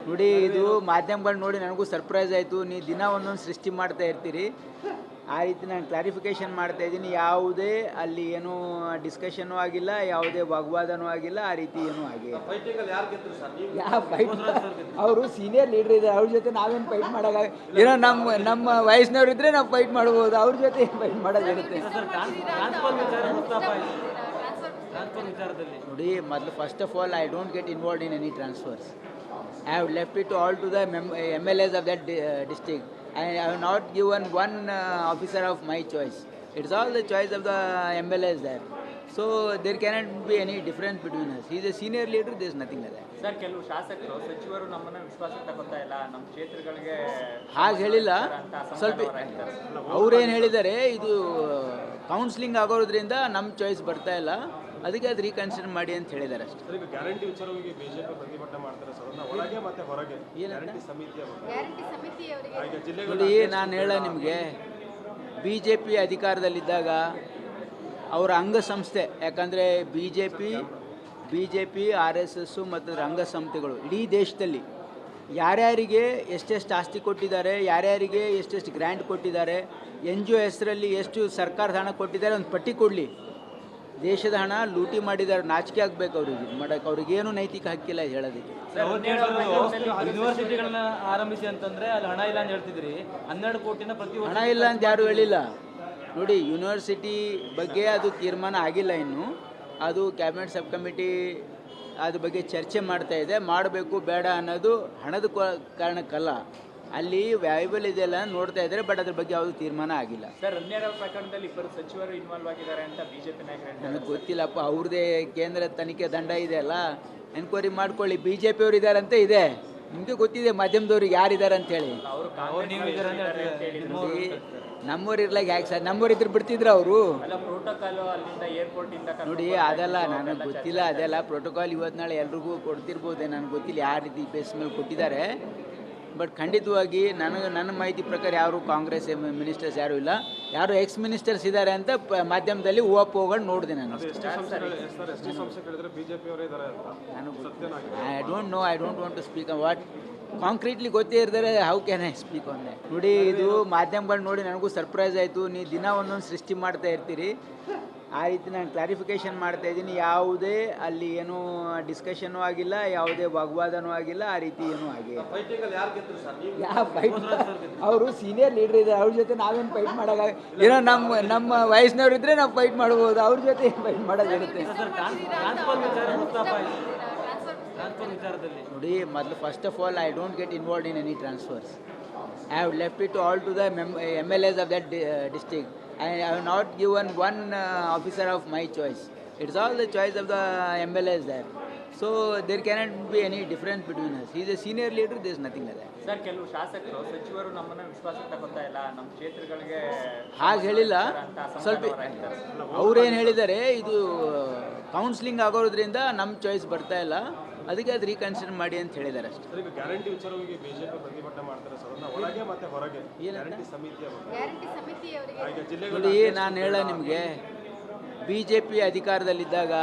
ನೋಡಿ ಇದು ಮಾಧ್ಯಮಗಳು ನೋಡಿ ನನಗೂ ಸರ್ಪ್ರೈಸ್ ಆಯಿತು. ನೀವು ದಿನ ಒಂದೊಂದು ಸೃಷ್ಟಿ ಮಾಡ್ತಾ ಇರ್ತೀರಿ. ಆ ರೀತಿ ನಾನು ಕ್ಲಾರಿಫಿಕೇಷನ್ ಮಾಡ್ತಾ ಇದ್ದೀನಿ. ಯಾವುದೇ ಅಲ್ಲಿ ಏನೂ ಡಿಸ್ಕಷನೂ ಆಗಿಲ್ಲ, ಯಾವುದೇ ವಾಗ್ವಾದನೂ ಆಗಿಲ್ಲ, ಆ ರೀತಿ ಏನೂ ಆಗಿಲ್ಲ. ಯಾವ ಫೈಟ್? ಅವರು ಸೀನಿಯರ್ ಲೀಡರ್ ಇದ್ದಾರೆ, ಅವ್ರ ಜೊತೆ ನಾವೇನು ಫೈಟ್ ಮಾಡೋಕ್ಕಾಗ? ಏನೋ ನಮ್ಮ ವಯಸ್ಸಿನವ್ರು ಇದ್ದರೆ ನಾವು ಫೈಟ್ ಮಾಡ್ಬೋದು, ಅವ್ರ ಜೊತೆ ಫೈಟ್ ಮಾಡೋದಿರುತ್ತೆ. ನೋಡಿ, ಮೊದಲು first of all I don't get involved in any transfers. I have left it all to the MLAs of that district. I have not given one officer of my choice. It's all the choice of the MLAs there. So there cannot be any difference between us. He is a senior leader, there is nothing like that. Sir, ಕೆಲವು ಶಾಸಕರು ಸಚಿವರು ನಮ್ಮನ್ನ ವಿಶ್ವಾಸಕ್ಕೆ ತಗೋತಾ ಇಲ್ಲ, ನಮ್ಮ ಕ್ಷೇತ್ರಗಳಿಗೆ ಹಾಗೆ ಹೇಳಿಲ್ಲ. ಸ್ವಲ್ಪ ಅವ್ರೇನು ಹೇಳಿದ್ದಾರೆ, ಇದು ಕೌನ್ಸಿಲಿಂಗ್ ಆಗೋದ್ರಿಂದ ನಮ್ಮ ಚಾಯ್ಸ್ ಬರ್ತಾ ಇಲ್ಲ, ಅದಕ್ಕೆ ಅದು ರೀಕನ್ಸಿಡರ್ ಮಾಡಿ ಅಂತ ಹೇಳಿದ್ದಾರೆ ಅಷ್ಟೇ. ಗ್ಯಾರಂಟಿ ವಿಚಾರವಾಗಿ ಬಿಜೆಪಿ ಪ್ರತಿಭಟನೆ ಮಾಡ್ತಾರೆ ಸರ್, ಒಳಗೆ ಮತ್ತೆ ಹೊರಗೆ ಗ್ಯಾರಂಟಿ ಸಮಿತಿ ನೋಡಿ, ನಾನು ಹೇಳ ನಿಮಗೆ, ಬಿ ಜೆ ಪಿ ಅಧಿಕಾರದಲ್ಲಿದ್ದಾಗ ಅವರ ಅಂಗಸಂಸ್ಥೆ, ಯಾಕಂದರೆ B J P R S S ಮತ್ತು ಅಂಗಸಂಸ್ಥೆಗಳು ಇಡೀ ದೇಶದಲ್ಲಿ ಯಾರ್ಯಾರಿಗೆ ಎಷ್ಟೆಷ್ಟು ಆಸ್ತಿ ಕೊಟ್ಟಿದ್ದಾರೆ, ಯಾರ್ಯಾರಿಗೆ ಎಷ್ಟೆಷ್ಟು ಗ್ರ್ಯಾಂಟ್ ಕೊಟ್ಟಿದ್ದಾರೆ, NGO ಹೆಸರಲ್ಲಿ ಎಷ್ಟು ಸರ್ಕಾರದ ಹಣ ಕೊಟ್ಟಿದ್ದಾರೆ, ಒಂದು ಪಟ್ಟಿ ಕೊಡಲಿ. ದೇಶದ ಹಣ ಲೂಟಿ ಮಾಡಿದ್ದಾರೆ, ನಾಚಿಕೆ ಆಗಬೇಕು ಅವ್ರಿಗೆ ಮಾಡೋಕ್ಕೆ. ಅವ್ರಿಗೇನು ನೈತಿಕ ಹಕ್ಕಿಲ್ಲ ಹೇಳೋದಕ್ಕೆ. ಯೂನಿವರ್ಸಿಟಿಗಳನ್ನ ಆರಂಭಿಸಿ ಅಂತಂದ್ರೆ ಅಲ್ಲಿ ಹಣ ಇಲ್ಲ ಅಂತ ಹೇಳ್ತಿದ್ರಿ. 12 ಕೋಟಿನ ಪ್ರತಿ ಹಣ ಇಲ್ಲ ಅಂತ ಯಾರು ಹೇಳಿಲ್ಲ. ನೋಡಿ, ಯೂನಿವರ್ಸಿಟಿ ಬಗ್ಗೆ ಅದು ತೀರ್ಮಾನ ಆಗಿಲ್ಲ ಇನ್ನು. ಅದು ಕ್ಯಾಬಿನೆಟ್ ಸಬ್ ಕಮಿಟಿ ಅದ್ರ ಬಗ್ಗೆ ಚರ್ಚೆ ಮಾಡ್ತಾ ಇದೆ. ಮಾಡಬೇಕು ಬೇಡ ಅನ್ನೋದು ಹಣದ ಕಾರಣಕ್ಕಲ್ಲ, ಅಲ್ಲಿ ವ್ಯಾಲ್ಯೂಬಲ್ ಇದೆಲ್ಲ ನೋಡ್ತಾ ಇದ್ದಾರೆ. ಬಟ್ ಅದ್ರ ಬಗ್ಗೆ ಯಾವುದು ತೀರ್ಮಾನ ಆಗಿಲ್ಲ. ಸರ್, ಅನ್ಯಾಯ ಪ್ರಕರಣದಲ್ಲಿ ಇಬ್ಬರು ಸಚಿವರು ಇನ್ವಾಲ್ವ್ ಆಗಿದ್ದಾರೆ ಅಂತ ಬಿಜೆಪಿ ನಾಯಕರು. ನನಗೆ ಗೊತ್ತಿಲ್ಲಪ್ಪ, ಅವ್ರದ್ದೇ ಕೇಂದ್ರ ತನಿಖೆ ದಂಡ ಇದೆ ಅಲ್ಲ, ಎನ್ಕ್ವೈರಿ ಮಾಡ್ಕೊಳ್ಳಿ. BJP ಅವ್ರು ಇದ್ದಾರಂತ ಇದೆ, ನಿಮಗೆ ಗೊತ್ತಿದೆ ಮಾಧ್ಯಮದವ್ರಿಗೆ ಯಾರಿದ್ದಾರೆ ಅಂತೇಳಿ. ನಮ್ಮವ್ರು ಇರ್ಲಾಗ ಯಾಕೆ ಸರ್? ನಮ್ಮವ್ರು ಇದ್ರೆ ಬಿಡ್ತಿದ್ರು ಅವರು. ನೋಡಿ, ಅದೆಲ್ಲ ನನಗೆ ಗೊತ್ತಿಲ್ಲ. ಅದೆಲ್ಲ ಪ್ರೋಟೋಕಾಲ್ ಇವತ್ತು ನಾಳೆ ಎಲ್ರಿಗೂ ಕೊಡ್ತಿರ್ಬೋದೆ, ನನಗೆ ಗೊತ್ತಿಲ್ಲ ಯಾವ ರೀತಿ ಬೇಸ್ ಮೇಲೆ ಕೊಟ್ಟಿದ್ದಾರೆ. ಬಟ್ ಖಂಡಿತವಾಗಿ ನನ್ನ ಮಾಹಿತಿ ಪ್ರಕಾರ ಯಾರು ಕಾಂಗ್ರೆಸ್ ಮಿನಿಸ್ಟರ್ಸ್ ಯಾರೂ ಇಲ್ಲ. ಯಾರು ಎಕ್ಸ್ ಮಿನಿಸ್ಟರ್ಸ್ ಇದ್ದಾರೆ ಅಂತ ಮಾಧ್ಯಮದಲ್ಲಿ ಹೋಗೋದು ನೋಡಿದೆ ನಾನು. I don't want to speak what concretely ಗೊತ್ತೇ ಇರ್ತಾರೆ. How can I speak on that? ನೋಡಿ, ಇದು ಮಾಧ್ಯಮಗಳು ನೋಡಿ ನನಗೂ ಸರ್ಪ್ರೈಸ್ ಆಯಿತು. ನೀವು ದಿನ ಒಂದೊಂದು ಸೃಷ್ಟಿ ಮಾಡ್ತಾ ಇರ್ತೀರಿ. ಆ ರೀತಿ ನಾನು ಕ್ಲಾರಿಫಿಕೇಷನ್ ಮಾಡ್ತಾ ಇದ್ದೀನಿ. ಯಾವುದೇ ಅಲ್ಲಿ ಏನೂ ಡಿಸ್ಕಷನೂ ಆಗಿಲ್ಲ, ಯಾವುದೇ ವಾಗ್ವಾದನೂ ಆಗಿಲ್ಲ, ಆ ರೀತಿ ಏನೂ ಆಗಿಲ್ಲ. ಯಾವ ಫೈಟ್? ಅವರು ಸೀನಿಯರ್ ಲೀಡರ್ ಇದ್ದಾರೆ, ಅವ್ರ ಜೊತೆ ನಾವೇನು ಫೈಟ್ ಮಾಡೋಕ್ಕಾಗ? ಏನೋ ನಮ್ಮ ವಯಸ್ಸಿನವ್ರು ಇದ್ದರೆ ನಾವು ಫೈಟ್ ಮಾಡ್ಬೋದು, ಅವ್ರ ಜೊತೆ ಫೈಟ್ ಮಾಡೋದಿರುತ್ತೆ. ನೋಡಿ, ಮೊದಲು first of all I don't get involved in any transfers. I have left it all to the MLAs of that district. I have not given one officer of my choice. It's all the choice of the MLAs there. So there cannot be any difference between us. He is a senior leader, there is nothing like that. Sir, ಕೆಲವು ಶಾಸಕರು ಸಚಿವರು ನಮ್ಮನ್ನ ವಿಶ್ವಾಸಕ್ಕೆ ತಗೋತಾ ಇಲ್ಲ, ನಮ್ಮ ಕ್ಷೇತ್ರಗಳಿಗೆ ಹಾಗೆ ಹೇಳಿಲ್ಲ. ಸ್ವಲ್ಪ ಅವ್ರೇನು ಹೇಳಿದ್ದಾರೆ, ಇದು ಕೌನ್ಸಿಲಿಂಗ್ ಆಗೋದ್ರಿಂದ ನಮ್ಮ ಚಾಯ್ಸ್ ಬರ್ತಾ ಇಲ್ಲ, ಅದಕ್ಕೆ ಅದು ರೀಕನ್ಸಿಡರ್ ಮಾಡಿ ಅಂತ ಹೇಳಿದ್ದಾರೆ ಅಷ್ಟೇ. ಗ್ಯಾರಂಟಿ ವಿಚಾರವಾಗಿ ಬಿಜೆಪಿ ಪ್ರತಿಭಟನೆ ಮಾಡ್ತಾರೆ ಸರ್, ಒಳಗೆ ಮತ್ತೆ ಹೊರಗೆ ಗ್ಯಾರಂಟಿ ಸಮಿತಿ ನೋಡಿ, ನಾನು ಹೇಳ ನಿಮಗೆ, BJP ಅಧಿಕಾರದಲ್ಲಿದ್ದಾಗ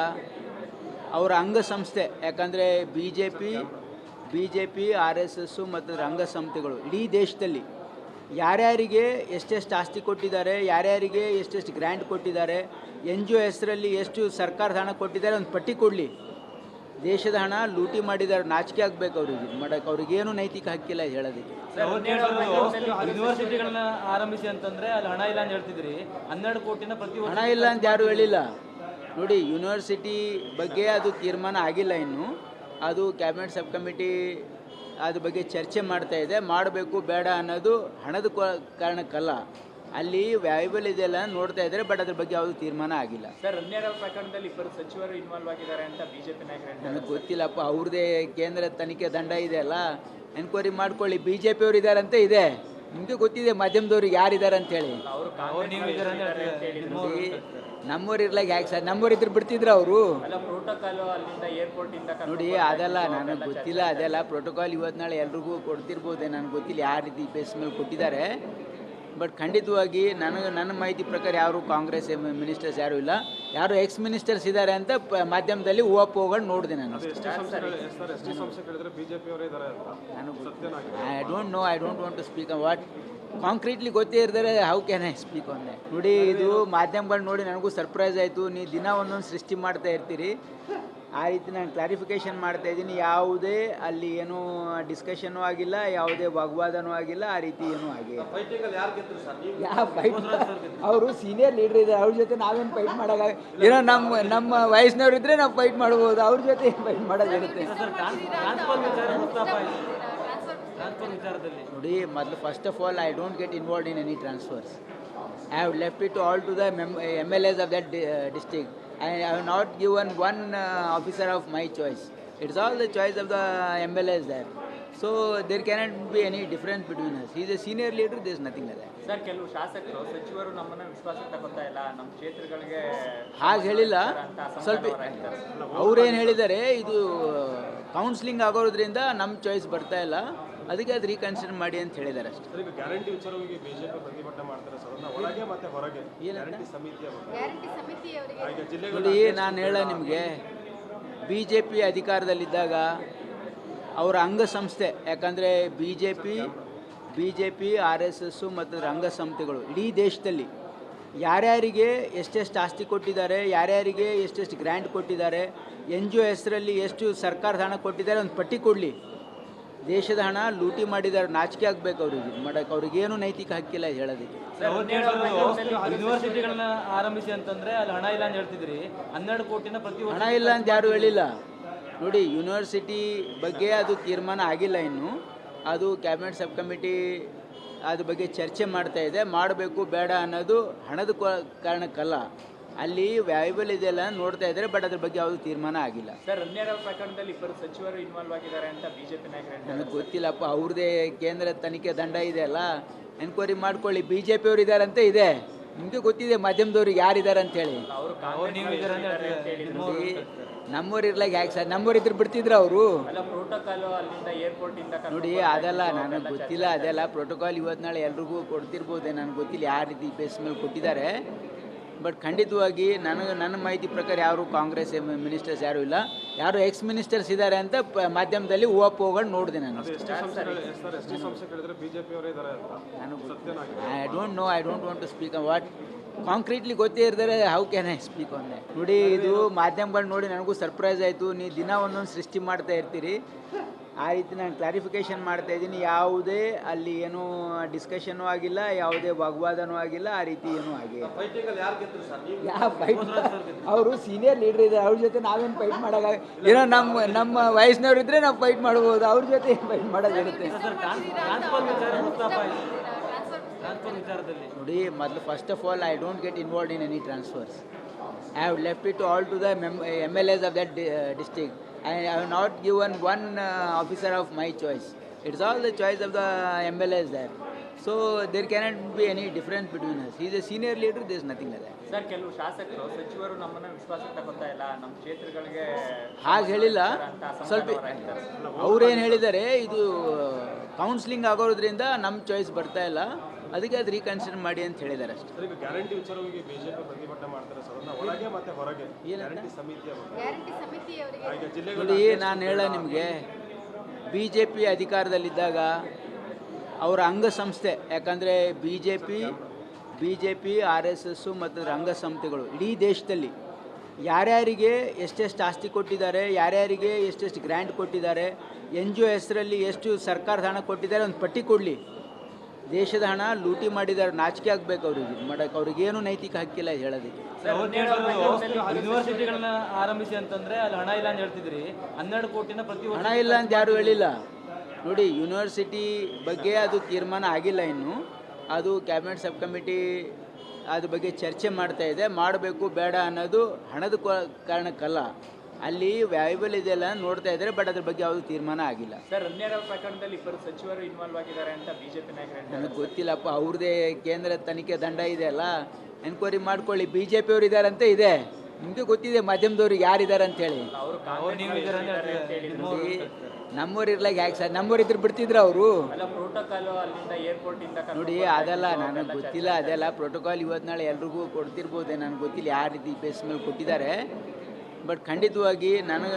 ಅವರ ಅಂಗಸಂಸ್ಥೆ, ಯಾಕಂದರೆ BJP ಆರ್ ಎಸ್ ಎಸ್ಸು ಮತ್ತು ಅಂಗಸಂಸ್ಥೆಗಳು ಇಡೀ ದೇಶದಲ್ಲಿ ಯಾರ್ಯಾರಿಗೆ ಎಷ್ಟೆಷ್ಟು ಆಸ್ತಿ ಕೊಟ್ಟಿದ್ದಾರೆ, ಯಾರ್ಯಾರಿಗೆ ಎಷ್ಟೆಷ್ಟು ಗ್ರ್ಯಾಂಟ್ ಕೊಟ್ಟಿದ್ದಾರೆ, NGO ಹೆಸರಲ್ಲಿ ಎಷ್ಟು ಸರ್ಕಾರದ ಹಣ ಕೊಟ್ಟಿದ್ದಾರೆ, ಒಂದು ಪಟ್ಟಿ ಕೊಡಲಿ. ದೇಶದ ಹಣ ಲೂಟಿ ಮಾಡಿದ್ದಾರೆ, ನಾಚಿಕೆ ಆಗಬೇಕು ಅವ್ರಿಗೆ ಮಾಡೋಕ್ಕೆ. ಅವ್ರಿಗೇನು ನೈತಿಕ ಹಕ್ಕಿಲ್ಲ ಹೇಳೋದಕ್ಕೆ. ಯೂನಿವರ್ಸಿಟಿಗಳನ್ನ ಆರಂಭಿಸಿ ಅಂತಂದ್ರೆ ಅಲ್ಲಿ ಹಣ ಇಲ್ಲ ಅಂತ ಹೇಳ್ತಿದ್ರಿ. 12 ಕೋಟಿನ ಪ್ರತಿ ಹಣ ಇಲ್ಲ ಅಂತ ಯಾರು ಹೇಳಿಲ್ಲ. ನೋಡಿ, ಯೂನಿವರ್ಸಿಟಿ ಬಗ್ಗೆ ಅದು ತೀರ್ಮಾನ ಆಗಿಲ್ಲ ಇನ್ನು. ಅದು ಕ್ಯಾಬಿನೆಟ್ ಸಬ್ ಕಮಿಟಿ ಅದ್ರ ಬಗ್ಗೆ ಚರ್ಚೆ ಮಾಡ್ತಾ ಇದೆ. ಮಾಡಬೇಕು ಬೇಡ ಅನ್ನೋದು ಹಣದ ಕಾರಣಕ್ಕಲ್ಲ, ಅಲ್ಲಿ ವ್ಯಾಲ್ಯೂಬಲ್ ಇದೆಲ್ಲ ನೋಡ್ತಾ ಇದ್ದಾರೆ. ಬಟ್ ಅದ್ರ ಬಗ್ಗೆ ಯಾವುದು ತೀರ್ಮಾನ ಆಗಿಲ್ಲ. ಸರ್, ಅನ್ಯಾಯ ಪ್ರಕರಣದಲ್ಲಿ ಇಬ್ಬರು ಸಚಿವರು ಇನ್ವಾಲ್ವ್ ಆಗಿದ್ದಾರೆ ಅಂತ ಬಿಜೆಪಿ ನಾಯಕರು. ನನಗೆ ಗೊತ್ತಿಲ್ಲಪ್ಪ, ಅವ್ರದ್ದೇ ಕೇಂದ್ರ ತನಿಖೆ ದಂಡ ಇದೆ ಅಲ್ಲ, ಎನ್ಕ್ವೈರಿ ಮಾಡ್ಕೊಳ್ಳಿ. BJP ಅವ್ರು ಇದ್ದಾರಂತ ಇದೆ, ನಿಮಗೆ ಗೊತ್ತಿದೆ ಮಾಧ್ಯಮದವ್ರಿಗೆ ಯಾರಿದ್ದಾರೆ ಅಂತೇಳಿ. ನಮ್ಮವ್ರು ಇರ್ಲಾಗ ಯಾಕೆ ಸರ್? ನಮ್ಮವ್ರು ಇದ್ರೆ ಬಿಡ್ತಿದ್ರು ಅವರು. ನೋಡಿ, ಅದೆಲ್ಲ ನನಗೆ ಗೊತ್ತಿಲ್ಲ. ಅದೆಲ್ಲ ಪ್ರೋಟೋಕಾಲ್ ಇವತ್ತು ನಾಳೆ ಎಲ್ರಿಗೂ ಕೊಡ್ತಿರ್ಬೋದೆ, ನನಗೆ ಗೊತ್ತಿಲ್ಲ ಯಾವ ರೀತಿ ಬೇಸ್ ಮೇಲೆ ಕೊಟ್ಟಿದ್ದಾರೆ. ಬಟ್ ಖಂಡಿತವಾಗಿ ನನ್ನ ಮಾಹಿತಿ ಪ್ರಕಾರ ಯಾರು ಕಾಂಗ್ರೆಸ್ ಮಿನಿಸ್ಟರ್ಸ್ ಯಾರೂ ಇಲ್ಲ, ಯಾರು ಎಕ್ಸ್ ಮಿನಿಸ್ಟರ್ಸ್ ಇದ್ದಾರೆ ಅಂತ ಮಾಧ್ಯಮದಲ್ಲಿ ಹೂವಪ್ಪೋಗಳು ನೋಡಿದೆ ನಾನು. ಎಸ್ ಟಿ ಸಂಸ್ಥೆ ಕೇಳಿದ್ರೆ ಬಿಜೆಪಿ ಅವರೇ ಇದ್ದಾರೆ ಅಂತ ಸತ್ಯನಾಗಿದೆ. I don't want to speak what concretely ಗೊತ್ತೇ ಇರ್ತಾರೆ. How can I speak on that? ನೋಡಿ, ಇದು ಮಾಧ್ಯಮಗಳು ನೋಡಿ ನನಗೂ ಸರ್ಪ್ರೈಸ್ ಆಯಿತು. ನೀವು ದಿನ ಒಂದೊಂದು ಸೃಷ್ಟಿ ಮಾಡ್ತಾ ಇರ್ತೀರಿ. ಆ ರೀತಿ ನಾನು ಕ್ಲಾರಿಫಿಕೇಷನ್ ಮಾಡ್ತಾ ಇದ್ದೀನಿ. ಯಾವುದೇ ಅಲ್ಲಿ ಏನೂ ಡಿಸ್ಕಷನೂ ಆಗಿಲ್ಲ, ಯಾವುದೇ ವಾಗ್ವಾದನೂ ಆಗಿಲ್ಲ, ಆ ರೀತಿ ಏನೂ ಆಗಿಲ್ಲ. ಯಾವ ಫೈಟ್? ಅವರು ಸೀನಿಯರ್ ಲೀಡರ್ ಇದ್ದಾರೆ, ಅವ್ರ ಜೊತೆ ನಾವೇನು ಫೈಟ್ ಮಾಡೋಕ್ಕಾಗ? ಏನೋ ನಮ್ಮ ವಯಸ್ಸಿನವ್ರು ಇದ್ದರೆ ನಾವು ಫೈಟ್ ಮಾಡ್ಬೋದು, ಅವ್ರ ಜೊತೆ ಫೈಟ್ ಮಾಡೋದಿರುತ್ತೆ. ನೋಡಿ, ಮೊದಲು first of all I don't get involved in any transfers. I have left it all to the MLAs of that district. I have not given one officer of my choice. It's all the choice of the MLAs there. So there cannot be any difference between us. He is a senior leader, there is nothing like that. Sir, ಕೆಲವು ಶಾಸಕರು ಸಚಿವರು ನಮ್ಮನ್ನ ವಿಶ್ವಾಸಕ್ಕೆ ತಗೋತಾ ಇಲ್ಲ, ನಮ್ಮ ಕ್ಷೇತ್ರಗಳಿಗೆ ಹಾಗೆ ಹೇಳಿಲ್ಲ. ಸ್ವಲ್ಪ ಅವ್ರೇನು ಹೇಳಿದ್ದಾರೆ, ಇದು ಕೌನ್ಸಿಲಿಂಗ್ ಆಗೋದ್ರಿಂದ ನಮ್ಮ ಚಾಯ್ಸ್ ಬರ್ತಾ ಇಲ್ಲ, ಅದಕ್ಕೆ ಅದು ರೀಕನ್ಸಿಡರ್ ಮಾಡಿ ಅಂತ ಹೇಳಿದ್ದಾರೆ ಅಷ್ಟೇ. ಈಗ ಗ್ಯಾರಂಟಿ ವಿಚಾರವಾಗಿ ಬಿಜೆಪಿ ಪ್ರತಿಭಟನೆ ಮಾಡ್ತಾರೆ ಸರ್, ಒಳಗೆ ಮತ್ತೆ ಹೊರಗೆ. ಗ್ಯಾರಂಟಿ ಸಮಿತಿ ನೋಡಿ, ನಾನು ಹೇಳ ನಿಮಗೆ, ಬಿ ಜೆ ಪಿ ಅಧಿಕಾರದಲ್ಲಿದ್ದಾಗ ಅವರ ಅಂಗಸಂಸ್ಥೆ, ಯಾಕಂದರೆ ಬಿ ಜೆ ಪಿ RSS ಮತ್ತು ಅದರ ಅಂಗಸಂಸ್ಥೆಗಳು ಇಡೀ ದೇಶದಲ್ಲಿ ಯಾರ್ಯಾರಿಗೆ ಎಷ್ಟೆಷ್ಟು ಆಸ್ತಿ ಕೊಟ್ಟಿದ್ದಾರೆ, ಯಾರ್ಯಾರಿಗೆ ಎಷ್ಟೆಷ್ಟು ಗ್ರ್ಯಾಂಟ್ ಕೊಟ್ಟಿದ್ದಾರೆ, NGO ಹೆಸರಲ್ಲಿ ಎಷ್ಟು ಸರ್ಕಾರದ ಹಣ ಕೊಟ್ಟಿದ್ದಾರೆ, ಒಂದು ಪಟ್ಟಿ ಕೊಡಲಿ. ದೇಶದ ಹಣ ಲೂಟಿ ಮಾಡಿದ್ದಾರೆ, ನಾಚಿಕೆ ಆಗಬೇಕು ಅವ್ರಿಗೆ ಮಾಡೋಕ್ಕೆ. ಅವ್ರಿಗೇನು ನೈತಿಕ ಹಕ್ಕಿಲ್ಲ ಹೇಳೋದಕ್ಕೆ. ಯೂನಿವರ್ಸಿಟಿಗಳನ್ನ ಆರಂಭಿಸಿ ಅಂತಂದ್ರೆ ಅಲ್ಲಿ ಹಣ ಇಲ್ಲ ಅಂತ ಹೇಳ್ತಿದ್ರಿ. 12 ಕೋಟಿನ ಪ್ರತಿ ಹಣ ಇಲ್ಲ ಅಂತ ಯಾರೂ ಹೇಳಿಲ್ಲ. ನೋಡಿ, ಯೂನಿವರ್ಸಿಟಿ ಬಗ್ಗೆ ಅದು ತೀರ್ಮಾನ ಆಗಿಲ್ಲ ಇನ್ನು. ಅದು ಕ್ಯಾಬಿನೆಟ್ ಸಬ್ ಕಮಿಟಿ ಅದ್ರ ಬಗ್ಗೆ ಚರ್ಚೆ ಮಾಡ್ತಾ ಇದೆ. ಮಾಡಬೇಕು ಬೇಡ ಅನ್ನೋದು ಹಣದ ಕಾರಣಕ್ಕಲ್ಲ, ಅಲ್ಲಿ ವ್ಯಾಲ್ಯೂಬಲ್ ಇದೆಯಲ್ಲ ನೋಡ್ತಾ ಇದ್ದಾರೆ. ಬಟ್ ಅದ್ರ ಬಗ್ಗೆ ಯಾವುದು ತೀರ್ಮಾನ ಆಗಿಲ್ಲ. ಸರ್, ಅನ್ಯಾಯ ಪ್ರಕರಣದಲ್ಲಿ 2 ಸಚಿವರು ಇನ್ವಾಲ್ವ್ ಆಗಿದ್ದಾರೆ ಅಂತ ಬಿಜೆಪಿ ನಾಯಕರು. ನನಗೆ ಗೊತ್ತಿಲ್ಲಪ್ಪ, ಅವ್ರದ್ದೇ ಕೇಂದ್ರ ತನಿಖೆ ದಂಡ ಇದೆ ಅಲ್ಲ, ಎನ್ಕ್ವೈರಿ ಮಾಡ್ಕೊಳ್ಳಿ. BJP ಅವರು ಇದ್ದಾರಂತೆ ಇದೆ, ನಿಮಗೆ ಗೊತ್ತಿದೆ ಮಾಧ್ಯಮದವ್ರಿಗೆ ಯಾರಿದ್ದಾರೆ ಅಂತೇಳಿ. ನೋಡಿ, ನಮ್ಮವ್ರು ಇರ್ಲಾಗ ಯಾಕೆ ಸರ್? ನಮ್ಮವ್ರು ಇದ್ರೆ ಬಿಡ್ತಿದ್ರು ಅವರು. ನೋಡಿ, ಅದೆಲ್ಲ ನನಗೆ ಗೊತ್ತಿಲ್ಲ. ಅದೆಲ್ಲ ಪ್ರೋಟೋಕಾಲ್ ಇವತ್ತು ನಾಳೆ ಎಲ್ರಿಗೂ ಕೊಡ್ತಿರ್ಬೋದೆ, ನನಗೆ ಗೊತ್ತಿಲ್ಲ ಯಾವ ರೀತಿ ಬೇಸ್ ಮೇಲೆ ಕೊಟ್ಟಿದ್ದಾರೆ. ಬಟ್ ಖಂಡಿತವಾಗಿ ನನ್ನ ಮಾಹಿತಿ ಪ್ರಕಾರ ಯಾರು ಕಾಂಗ್ರೆಸ್ ಮಿನಿಸ್ಟರ್ಸ್ ಯಾರೂ ಇಲ್ಲ, ಯಾರು ಎಕ್ಸ್ ಮಿನಿಸ್ಟರ್ಸ್ ಇದ್ದಾರೆ ಅಂತ ಮಾಧ್ಯಮದಲ್ಲಿ ಹೂವಪ್ಪೋಗಳು ನೋಡಿದೆ ನಾನು. I don't want to speak what concretely ಗೊತ್ತೇ ಇರ್ತಾರೆ. How can I speak on that? ನೋಡಿ, ಇದು ಮಾಧ್ಯಮಗಳು ನೋಡಿ ನನಗೂ ಸರ್ಪ್ರೈಸ್ ಆಯಿತು. ನೀವು ದಿನ ಒಂದೊಂದು ಸೃಷ್ಟಿ ಮಾಡ್ತಾ ಇರ್ತೀರಿ. ಆ ರೀತಿ ನಾನು ಕ್ಲಾರಿಫಿಕೇಷನ್ ಮಾಡ್ತಾ ಇದ್ದೀನಿ. ಯಾವುದೇ ಅಲ್ಲಿ ಏನೂ ಡಿಸ್ಕಷನೂ ಆಗಿಲ್ಲ, ಯಾವುದೇ ವಾಗ್ವಾದನೂ ಆಗಿಲ್ಲ, ಆ ರೀತಿ ಏನೂ ಆಗಿಲ್ಲ. ಯಾವ ಫೈಟ್? ಅವರು ಸೀನಿಯರ್ ಲೀಡರ್ ಇದ್ದಾರೆ, ಅವ್ರ ಜೊತೆ ನಾವೇನು ಫೈಟ್ ಮಾಡೋಕ್ಕಾಗ? ಏನೋ ನಮ್ಮ ವಯಸ್ಸಿನವ್ರು ಇದ್ದರೆ ನಾವು ಫೈಟ್ ಮಾಡ್ಬೋದು, ಅವ್ರ ಜೊತೆ ಫೈಟ್ ಮಾಡೋದಿರುತ್ತೆ. ನೋಡಿ, ಮೊದಲು first of all I don't get involved in any transfers. I have left it all to the MLAs of that district. I have not given one officer of my choice. It's all the choice of the MLAs there. So there cannot be any difference between us. He is a senior leader, there is nothing like that. Sir, ಕೆಲವು ಶಾಸಕರು ಸಚಿವರು ನಮ್ಮನ್ನ ವಿಶ್ವಾಸಕ್ಕೆ ತಗೋತಾ ಇಲ್ಲ, ನಮ್ಮ ಕ್ಷೇತ್ರಗಳಿಗೆ ಹಾಗೆ ಹೇಳಿಲ್ಲ. ಸ್ವಲ್ಪ ಅವ್ರೇನು ಹೇಳಿದ್ದಾರೆ, ಇದು ಕೌನ್ಸಿಲಿಂಗ್ ಆಗೋದ್ರಿಂದ ನಮ್ಮ ಚಾಯ್ಸ್ ಬರ್ತಾ ಇಲ್ಲ, ಅದಕ್ಕೆ ಅದು ರೀಕನ್ಸಿಡರ್ ಮಾಡಿ ಅಂತ ಹೇಳಿದ್ದಾರೆ ಅಷ್ಟೇ. ಈಗ ಗ್ಯಾರಂಟಿ ವಿಚಾರವಾಗಿ ಬಿಜೆಪಿ ಪ್ರತಿಭಟನೆ ಮಾಡ್ತಾರೆ ಸರ್, ಒಳಗೆ ಮತ್ತೆ ಹೊರಗೆ. ಗ್ಯಾರಂಟಿ ಸಮಿತಿ ನೋಡಿ, ನಾನು ಹೇಳ ನಿಮಗೆ, BJP ಅಧಿಕಾರದಲ್ಲಿದ್ದಾಗ ಅವರ ಅಂಗಸಂಸ್ಥೆ, ಯಾಕಂದರೆ BJP RSS ಮತ್ತು ಅದರ ಅಂಗಸಂಸ್ಥೆಗಳು ಇಡೀ ದೇಶದಲ್ಲಿ ಯಾರ್ಯಾರಿಗೆ ಎಷ್ಟೆಷ್ಟು ಆಸ್ತಿ ಕೊಟ್ಟಿದ್ದಾರೆ, ಯಾರ್ಯಾರಿಗೆ ಎಷ್ಟೆಷ್ಟು ಗ್ರ್ಯಾಂಟ್ ಕೊಟ್ಟಿದ್ದಾರೆ, NGO ಹೆಸರಲ್ಲಿ ಎಷ್ಟು ಸರ್ಕಾರದ ಹಣ ಕೊಟ್ಟಿದ್ದಾರೆ, ಒಂದು ಪಟ್ಟಿ ಕೊಡಲಿ. ದೇಶದ ಹಣ ಲೂಟಿ ಮಾಡಿದ್ದಾರೆ, ನಾಚಿಕೆ ಆಗಬೇಕು ಅವ್ರಿಗೆ ಮಾಡೋಕ್ಕೆ. ಅವ್ರಿಗೇನು ನೈತಿಕ ಹಕ್ಕಿಲ್ಲ ಹೇಳೋದಕ್ಕೆ. ಯೂನಿವರ್ಸಿಟಿಗಳನ್ನ ಆರಂಭಿಸಿ ಅಂತಂದ್ರೆ ಅಲ್ಲಿ ಹಣ ಇಲ್ಲ ಅಂತ ಹೇಳ್ತಿದ್ರಿ. 12 ಕೋಟಿನ ಪ್ರತಿ ಹಣ ಇಲ್ಲ ಅಂತ ಯಾರೂ ಹೇಳಿಲ್ಲ. ನೋಡಿ, ಯೂನಿವರ್ಸಿಟಿ ಬಗ್ಗೆ ಅದು ತೀರ್ಮಾನ ಆಗಿಲ್ಲ ಇನ್ನು. ಅದು ಕ್ಯಾಬಿನೆಟ್ ಸಬ್ ಕಮಿಟಿ ಅದ್ರ ಬಗ್ಗೆ ಚರ್ಚೆ ಮಾಡ್ತಾ ಇದೆ. ಮಾಡಬೇಕು ಬೇಡ ಅನ್ನೋದು ಹಣದ ಕಾರಣಕ್ಕಲ್ಲ, ಅಲ್ಲಿ ವ್ಯಾಲ್ಯೂಬಲ್ ಇದೆಯಲ್ಲ ನೋಡ್ತಾ ಇದ್ದಾರೆ. ಬಟ್ ಅದ್ರ ಬಗ್ಗೆ ಯಾವುದು ತೀರ್ಮಾನ ಆಗಿಲ್ಲ. ಸರ್, ಅನ್ಯಾಯ ಪ್ರಕರಣದಲ್ಲಿ 2 ಸಚಿವರು ಇನ್ವಾಲ್ವ್ ಆಗಿದ್ದಾರೆ ಅಂತ ಬಿಜೆಪಿ ನಾಯಕರು. ನನಗೆ ಗೊತ್ತಿಲ್ಲಪ್ಪ, ಅವ್ರದ್ದೇ ಕೇಂದ್ರ ತನಿಖೆ ದಂಡ ಇದೆ ಅಲ್ಲ, ಎನ್ಕ್ವೈರಿ ಮಾಡ್ಕೊಳ್ಳಿ. BJP ಅವರು ಇದ್ದಾರಂತೆ ಇದೆ, ನಿಮಗೆ ಗೊತ್ತಿದೆ ಮಾಧ್ಯಮದವ್ರಿಗೆ ಯಾರಿದ್ದಾರೆ ಅಂತೇಳಿ. ಅವರು ನೋಡಿ ನಮ್ಮವ್ರು ಇರ್ಲಾಗ ಯಾಕೆ ಸರ್, ನಮ್ಮವ್ರು ಇದ್ರೆ ಬಿಡ್ತಿದ್ರು ಅವರು. ಅಲ್ಲ ಪ್ರೋಟೋಕಾಲು ಅಲ್ಲಿಂದ ಏರ್ಪೋರ್ಟ್ ಇಂದ ನೋಡಿ ಅದೆಲ್ಲ ನನಗೆ ಗೊತ್ತಿಲ್ಲ, ಅದೆಲ್ಲ ಪ್ರೋಟೋಕಾಲ್ ಇವತ್ತು ನಾಳೆ ಎಲ್ರಿಗೂ ಕೊಡ್ತಿರ್ಬೋದೆ, ನನಗೆ ಗೊತ್ತಿಲ್ಲ ಯಾವ ರೀತಿ ಬೇಸ್ ಮೇಲೆ ಕೊಟ್ಟಿದ್ದಾರೆ. ಬಟ್ ಖಂಡಿತವಾಗಿ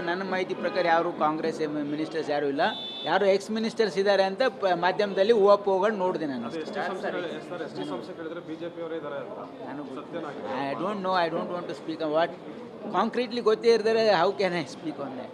ನನ್ನ ಮಾಹಿತಿ ಪ್ರಕಾರ ಯಾರು ಕಾಂಗ್ರೆಸ್ ಮಿನಿಸ್ಟರ್ಸ್ ಯಾರೂ ಇಲ್ಲ, ಯಾರು ಎಕ್ಸ್ ಮಿನಿಸ್ಟರ್ಸ್ ಇದ್ದಾರೆ ಅಂತ ಮಾಧ್ಯಮದಲ್ಲಿ ಹೋಗೋಣ ನೋಡಿದೆ ನಾನು. ಎಸ್ಟಿ ಸಂಸ್ಥೆ ಕೇಳಿದ್ರೆ ಬಿಜೆಪಿ ಅವರೇ ಇದ್ದಾರೆ ಅಂತ. I don't want to speak what concretely ಗೊತ್ತೇ ಇರ್ತಾರೆ. How can I speak on that?